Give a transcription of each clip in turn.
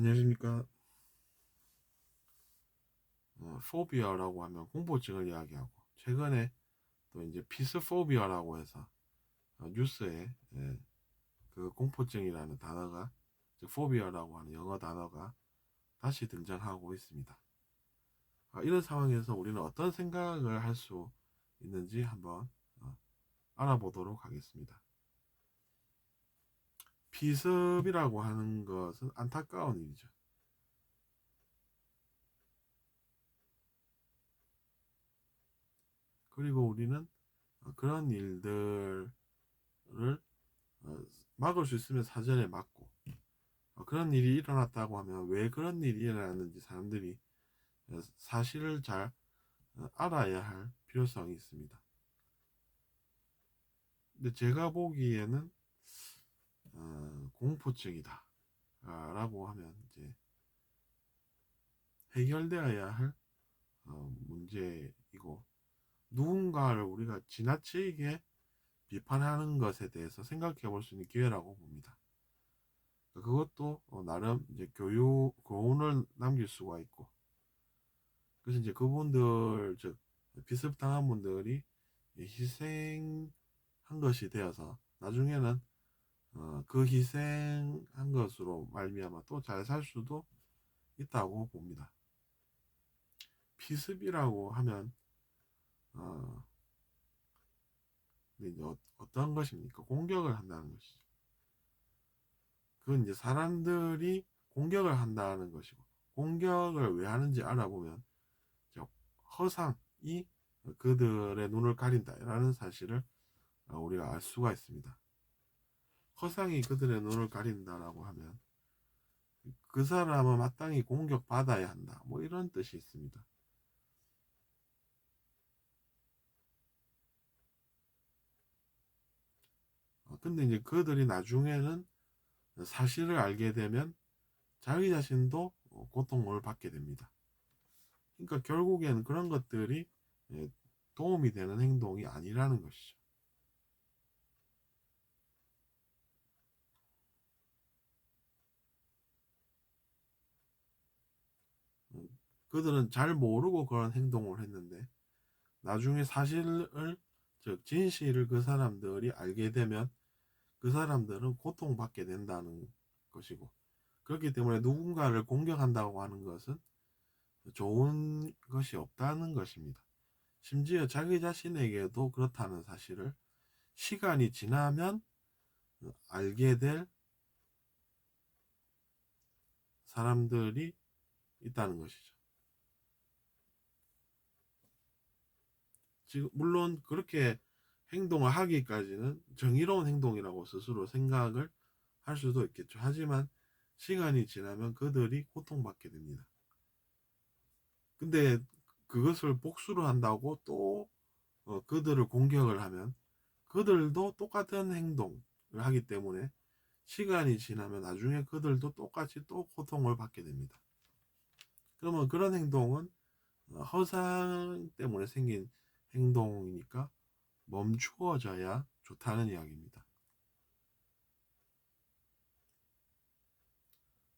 안녕하십니까. 포비아라고 하면 공포증을 이야기하고, 최근에 또 이제 피스포비아라고 해서 뉴스에 그 공포증이라는 단어가, 즉 포비아라고 하는 영어 단어가 다시 등장하고 있습니다. 이런 상황에서 우리는 어떤 생각을 할 수 있는지 한번 알아보도록 하겠습니다. 피습이라고 하는 것은 안타까운 일이죠. 그리고 우리는 그런 일들을 막을 수 있으면 사전에 막고, 그런 일이 일어났다고 하면 왜 그런 일이 일어났는지 사람들이 사실을 잘 알아야 할 필요성이 있습니다. 근데 제가 보기에는 공포증이다 라고 하면 이제 해결되어야 할 문제이고, 누군가를 우리가 지나치게 비판하는 것에 대해서 생각해 볼 수 있는 기회라고 봅니다. 그것도 나름 이제 교훈을 남길 수가 있고, 그래서 이제 그분들, 즉 비습당한 분들이 희생한 것이 되어서 나중에는 그 희생한 것으로 말미암아 또 잘 살 수도 있다고 봅니다. 피습이라고 하면 어, 이제 어떤 것입니까? 공격을 한다는 것이죠. 그건 이제 사람들이 공격을 한다는 것이고, 공격을 왜 하는지 알아보면 허상이 그들의 눈을 가린다라는 사실을 우리가 알 수가 있습니다. 허상이 그들의 눈을 가린다라고 하면 그 사람은 마땅히 공격받아야 한다, 뭐 이런 뜻이 있습니다. 근데 이제 그들이 나중에는 사실을 알게 되면 자기 자신도 고통을 받게 됩니다. 그러니까 결국에는 그런 것들이 예, 도움이 되는 행동이 아니라는 것이죠. 그들은 잘 모르고 그런 행동을 했는데 나중에 사실을, 즉 진실을 그 사람들이 알게 되면 그 사람들은 고통받게 된다는 것이고, 그렇기 때문에 누군가를 공격한다고 하는 것은 좋은 것이 없다는 것입니다. 심지어 자기 자신에게도 그렇다는 사실을 시간이 지나면 알게 될 사람들이 있다는 것이죠. 지금 물론 그렇게 행동을 하기까지는 정의로운 행동이라고 스스로 생각을 할 수도 있겠죠. 하지만 시간이 지나면 그들이 고통받게 됩니다. 근데 그것을 복수를 한다고 또 그들을 공격을 하면 그들도 똑같은 행동을 하기 때문에 시간이 지나면 나중에 그들도 똑같이 또 고통을 받게 됩니다. 그러면 그런 행동은 허상 때문에 생긴 행동이니까 멈추어져야 좋다는 이야기입니다.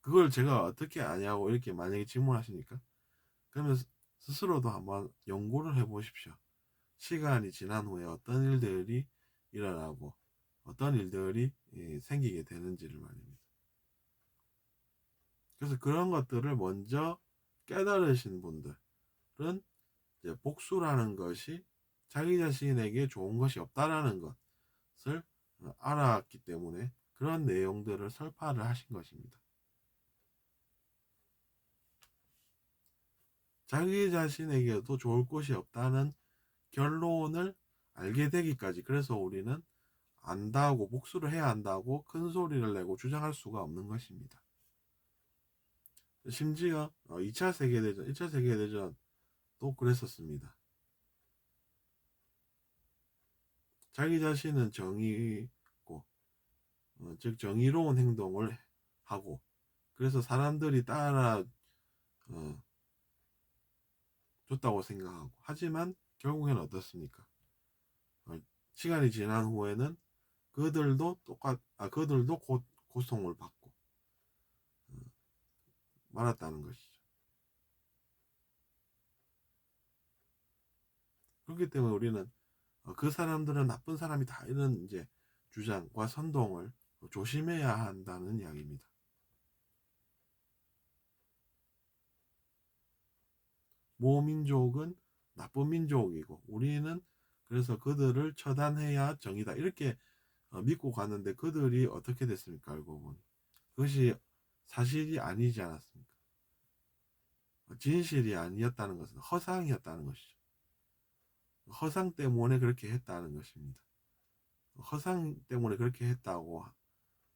그걸 제가 어떻게 아냐고 이렇게 만약에 질문하시니까, 그러면 스스로도 한번 연구를 해보십시오. 시간이 지난 후에 어떤 일들이 일어나고 어떤 일들이 생기게 되는지를 말입니다. 그래서 그런 것들을 먼저 깨달으신 분들은 이제 복수라는 것이 자기 자신에게 좋은 것이 없다라는 것을 알았기 때문에 그런 내용들을 설파를 하신 것입니다. 자기 자신에게도 좋을 것이 없다는 결론을 알게 되기까지, 그래서 우리는 안다고, 복수를 해야 한다고 큰 소리를 내고 주장할 수가 없는 것입니다. 심지어 2차 세계대전, 1차 세계대전도 그랬었습니다. 자기 자신은 정의고, 즉 정의로운 행동을 하고, 그래서 사람들이 따라 줬다고 생각하고, 하지만 결국에는 어떻습니까? 시간이 지난 후에는 그들도 고통을 받고, 말았다는 것이죠. 그렇기 때문에 우리는 그 사람들은 나쁜 사람이다 이런 이제 주장과 선동을 조심해야 한다는 이야기입니다. 모 민족은 나쁜 민족이고 우리는 그래서 그들을 처단해야 정의다 이렇게 믿고 갔는데 그들이 어떻게 됐습니까? 알고 보니 그것이 사실이 아니지 않았습니까? 진실이 아니었다는 것은 허상이었다는 것이죠. 허상 때문에 그렇게 했다는 것입니다. 허상 때문에 그렇게 했다고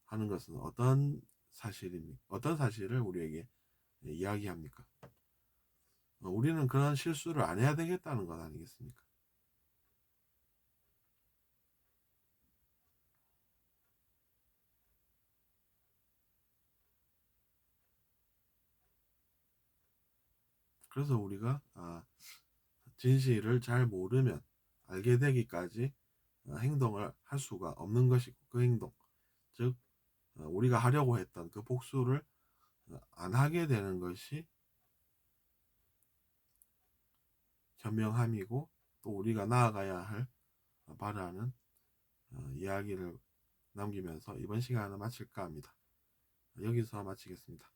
하는 것은 어떤 사실입니까? 어떤 사실을 우리에게 이야기합니까? 우리는 그런 실수를 안 해야 되겠다는 것 아니겠습니까? 그래서 우리가 진실을 잘 모르면 알게 되기까지 행동을 할 수가 없는 것이고 그 행동, 즉 우리가 하려고 했던 그 복수를 안 하게 되는 것이 현명함이고 또 우리가 나아가야 할 바라는 이야기를 남기면서 이번 시간을 마칠까 합니다. 여기서 마치겠습니다.